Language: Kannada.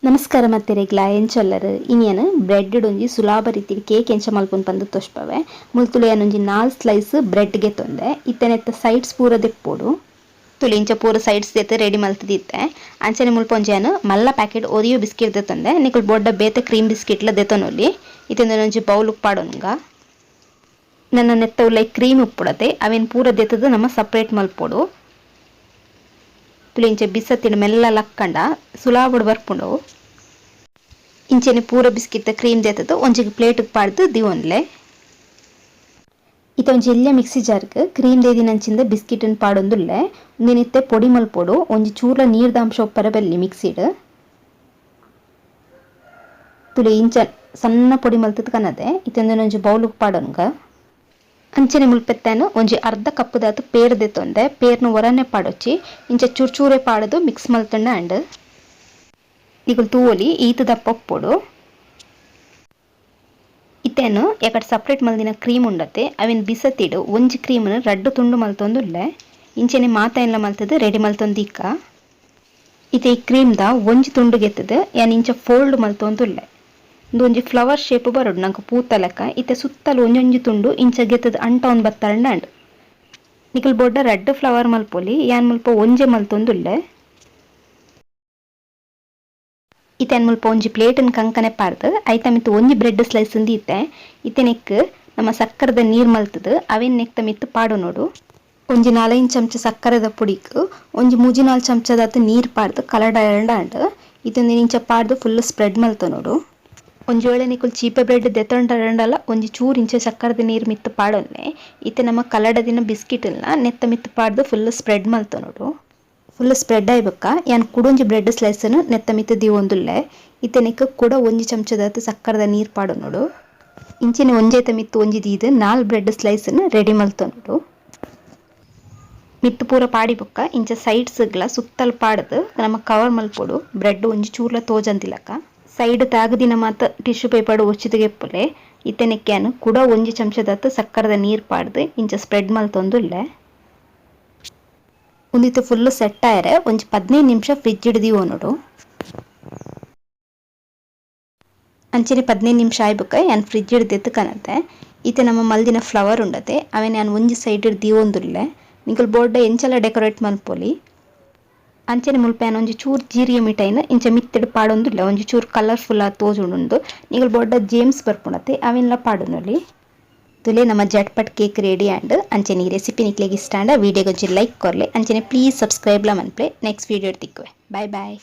ನಮಸ್ಕಾರ ಮತ್ತೆ ರೆಗ್ಲಾ ಎಂಚೊಲ್ಲರು ಇನಿಯನ್ ಬ್ರೆಡ್ ಒಂಜಿ ಸುಲಭ ರೀತಿ ಕೇಕ್ ಎಂಚ ಮಲ್ಪುನ್ ಪಂದು ತೋಷ್ಪವೆ ಮುಲ್ತುಳಿಯನ್ ಒಂಜಿ 4 ಸ್ಲೈಸ್ ಬ್ರೆಡ್ ಗೆ ತೊಂದೆ ಇತ್ತೆನೆತ್ತ ಸೈಡ್ಸ್ ಪೂರ ದೆಪ್ಪೋಡು ತುಳಿ ಇಂಚ ಪೂರ ಸೈಡ್ಸ್ ದೆತ್ತು ರೆಡಿ ಮಲ್ತದಿತ್ತೆ ಅಂಚನೆ ಮುಲ್ಪ ಒಂಜಿಯನ್ ಮಲ್ಲ ಪ್ಯಾಕೆಟ್ ಒರಿಯೋ ಬಿಸ್ಕೆಟ್ ದೆತ್ತೊಂದೆ ನಿಕುಲ್ ಬೊಡ್ಡ ಬೇತೆ ಕ್ರೀಮ್ ಬಿಸ್ಕೆಟ್ಲ ದೆತ್ತೊನೊಲಿ ಇತ್ತೆಂದ ಒಂಜಿ ಬೌಲ್ ಪಾಡೋನುಂಗ ನನ್ನ ನೆತ್ತ ಉಲ್ಲ ಕ್ರೀಮ್ ಉಪ್ಪುಡತೆ ಅವೆನ್ ಪೂರ ದೆತ್ತದು ನಮ್ಮ ಸಪ್ರೇಟ್ ಮಲ್ಪೋಡು ತುಳಿ ಇಂಚ ಬಿಸತ್ತಿನ ಮೆಲ್ಲ ಲಕ್ಕಂಡ ಸುಲಾಬುಡು ಬರ್ಪುಂಡು ಇಂಚೆನೆ ಪೂರ ಬಿಸ್ಕಿಟ್ ಕ್ರೀಮ್ ದೆತ್ತದು ಒಂಜಿಗೆ ಪ್ಲೇಟ್ ಪಾಡ್ದು ದಿವೊನ್ಲೆ ಇತ್ತ ಒಂಜಿ ಎಲ್ಯ ಮಿಕ್ಸಿ ಜಾರ್ಗ್ ಕ್ರೀಮ್ ದೇದಿನಂಚಿಂದ ಬಿಸ್ಕಿಟ್ ಪಾಡೊಂದುಲ್ಲೆ ಒಂದಿನಿತ್ತೆ ಪೊಡಿ ಮಲ್ಪೊಡು ಒಂಜಿ ಚೂರ್ಲ ನೀರ್ದ ಅಂಶ ಒಪ್ಪರ ಬೆಲ್ಲಿ ಮಿಕ್ಸಿಡ್ ತುಳಿ ಇಂಚ ಸಣ್ಣ ಪೊಡಿ ಮಲ್ತದ್ ಕನದೆ ಇತ್ತೊಂದು ಒಂಜಿ ಬೌಲ್ ಪಾಡೋನ್ಗ ಅಂಚನೆ ಮುಲ್ಪೆತ್ತೇನು ಒಂಜಿ ಅರ್ಧ ಕಪ್ ದಾತು ಪೇರ್ ದೆತ್ತೊಂದೆ ಪೇರ್ನ ಒರನೆ ಪಾಡೊಚ್ಚಿ ಇಂಚ ಚೂರ್ ಚೂರೆ ಪಾಡದು ಮಿಕ್ಸ್ ಮಲ್ತಂಡ ಅಂಡ್ ನಿಕುಲ್ ತೂವೊಲಿ ಈತ್ ದಪ್ಪ ಉಪ್ಪೊಡು ಇತ್ತೇನು ಯಾಕಡೆ ಸಪ್ರೇಟ್ ಮಲ್ದಿನ ಕ್ರೀಮ್ ಉಂಡತೆ ಅವೆನ್ ಬಿಸತಿಡು ಒಂಜಿ ಕ್ರೀಮ್ನ ರಡ್ಡು ತುಂಡು ಮಲ್ತೊಂದುಲ್ಲೆ ಇಂಚೆನೆ ಮಾತ ಮಲ್ತದು ರೆಡಿ ಮಲ್ತೊಂದಿಕ್ಕ ಇತ್ತೆ ಈ ಕ್ರೀಮ್ದ ಒಂಜಿ ತುಂಡು ಗೆತ್ತದು ಯಾನ್ ಇಂಚ ಫೋಲ್ಡ್ ಮಲ್ತೊಂದುಲ್ಲೆ ಒಂಜಿ ಫ್ಲವರ್ ಶೇಪ್ ಬರೋಡು ನಂಗೆ ಪೂತ ಲೆಕ್ಕ ಇತ್ತೆ ಸುತ್ತಲು ಒಂಜೊಂಜಿ ತುಂಡು ಇಂಚ ಗೆತ್ತದ ಅಂಟ ಒಂದು ಬತ್ತಾಂಡ ಅಂಡ್ ನಿಕಲ್ ಬೊಡ್ಡ ರೆಡ್ ಫ್ಲವರ್ ಮಲ್ಪೊಲಿ ಯಾನ್ ಮುಲ್ಪ ಒಂಜೆ ಮಲ್ತೊಂದುಲ್ಲೆ ಇತ್ತೆನ್ ಮುಲ್ಪ ಒಂಜಿ ಪ್ಲೇಟನ್ ಕಂಕನೆ ಪಾರ್ದು ಐತ ಮಿತ್ತು ಒಂಜಿ ಬ್ರೆಡ್ ಸ್ಲೈಸ್ ದೀತೆ ಇತ್ತೆ ನೆಕ್ ನಮ್ಮ ಸಕ್ಕರದ ನೀರ್ ಮಲ್ತದು ಅವೆನ್ ನೆಕ್ತ ಮಿತ್ತು ಪಾಡೊನೋಡು ಒಂಜಿ 4 ಚಮಚ ಸಕ್ಕರೆದ ಪುಡಿಕ್ ಒಂಜಿ 3-4 ಚಮಚದಾತು ನೀರ್ ಪಾಡ್ದು ಕಲಡಂಡ ಅಂಡ್ ಇತ್ತೊಂದು ಇಂಚ ಪಾಡ್ದು ಫುಲ್ ಸ್ಪ್ರೆಡ್ ಮಲ್ತೊನೋಡು ಒಂಜಿ ವೇಳೆ ನಿಕುಲ್ ಚೀಪೆ ಬ್ರೆಡ್ ದೆತ್ತೊಂಡಲ್ಲ ಒಂಜಿ ಚೂರು ಇಂಚೆ ಸಕ್ಕರದ ನೀರು ಮಿತ್ತು ಪಾಡೊನ್ನೆ ಇತ್ತೆ ನಮ್ಮ ಕಲಡದಿನ ಬಿಸ್ಕಿಟ್ನ ನೆತ್ತ ಮಿತ್ತು ಪಾಡ್ದು ಫುಲ್ ಸ್ಪ್ರೆಡ್ ಮಲ್ತೊನೋಡು ಫುಲ್ ಸ್ಪ್ರೆಡ್ ಆಯ್ಬಕ್ಕ ಯಾನ್ ಕುಡೊಂಜಿ ಬ್ರೆಡ್ ಸ್ಲೈಸನ್ನು ನೆತ್ತ ಮಿತ್ತು ದಿವೊಂದುಲ್ಲೆ ಇತ್ತೆ ನೆಕ್ ಕೂಡ ಒಂಜಿ ಚಮಚದಾತು ಸಕ್ಕರದ ನೀರು ಪಾಡೊನೋಡು ಇಂಚಿನ ಒಂಜೇತ ಮಿತ್ತು ಒಂಜಿ ದೀದು 4 ಬ್ರೆಡ್ ಸ್ಲೈಸನ್ನು ರೆಡಿ ಮಲ್ತೊನೋಡು ಮಿತ್ತು ಪೂರ ಪಾಡಿ ಬೊಕ್ಕ ಇಂಚ ಸೈಡ್ಸ್ಗ್ಲ ಸುತ್ತಲು ಪಾಡ್ದು ನಮ್ಮ ಕವರ್ ಮಲ್ಪೊಡು ಬ್ರೆಡ್ ಒಂಜಿ ಚೂರ್ಲ ತೋಜಂದಿಲಕ ಸೈಡ್ ತಾಗದಿನ ಮಾತ ಟಿಶ್ಯೂ ಪೇಪರ್ ಒಚ್ಚಿದಗೆಪ್ಪುಲೆ ಇತ್ತೆನೆಕ್ಕ್ಯಾನು ಕೂಡ ಒಂಜಿ ಚಮಚದಾತು ಸಕ್ಕರದ ನೀರು ಪಾಡ್ದು ಇಂಚ ಸ್ಪ್ರೆಡ್ ಮಲ್ತೊಂದುಲ್ಲೆ ಒಂದಿತ್ತು ಫುಲ್ ಸೆಟ್ ಆಯರೆ ಒಂಜಿ 15 ನಿಮಿಷ ಫ್ರಿಜ್ ಹಿಡ್ದಿವೋನೋಡು ಅಂಚನೆ 15 ನಿಮಿಷ ಆಯ್ಬುಕ್ಕ ಯಾನ್ ಫ್ರಿಜ್ ಹಿಡ್ದೆತ್ತು ಕನತೆ ಇತ್ತೆ ನಮ್ಮ ಮಲ್ದಿನ ಫ್ಲವರ್ ಉಂಡತೆ ಅವೆನ್ ಯಾನ್ ಒಂಜಿ ಸೈಡ್ ದಿವೊಂದುಲ್ಲೆ ನಿಕುಲ್ ಬೋರ್ಡ ಎಂಚಲ ಡೆಕೋರೇಟ್ ಮಲ್ಪೊಲಿ ಅಂಚನೆ ಮುಲ್ಪ ಯಾನ್ ಒಂಜಿ ಚೂರು ಜೀರಿಗೆ ಮಿಠೈನ ಇಂಚ ಮಿತ್ತೆಡ್ ಪಾಡೊಂದುಲ್ಲೆ ಒಂಜಿ ಚೂರು ಕಲರ್ಫುಲ್ ಆಗಿ ತೋಜುಂಡು ನಿಕುಲ್ ಬೋರ್ಡ ಜೇಮ್ಸ್ ಬರ್ಪುಣತೆ ಅವೆನ್ಲ ಪಾಡೊನೊಲಿ ತುಲೆ ನಮ್ಮ ಜಟ್ಪಟ್ ಕೇಕ್ ರೆಡಿ ಆಂಡ್ ಅಂಚನೆ ಈ ರೆಸಿಪಿ ನಿಕ್ಲೆಗ್ ಇಷ್ಟ ಆಂಡ ವಿಡಿಯೋಗೊಂಚಿ ಲೈಕ್ ಕೊರ್ಲೆ ಅಂಚನೆ ಪ್ಲೀಸ್ ಸಬ್ಸ್ಕ್ರೈಬ್ಲ ಮನ್ಪೆ ನೆಕ್ಸ್ಟ್ ವಿಡಿಯೋ ತಿಕ್ಕುವೆ ಬಾಯ್ ಬಾಯ್.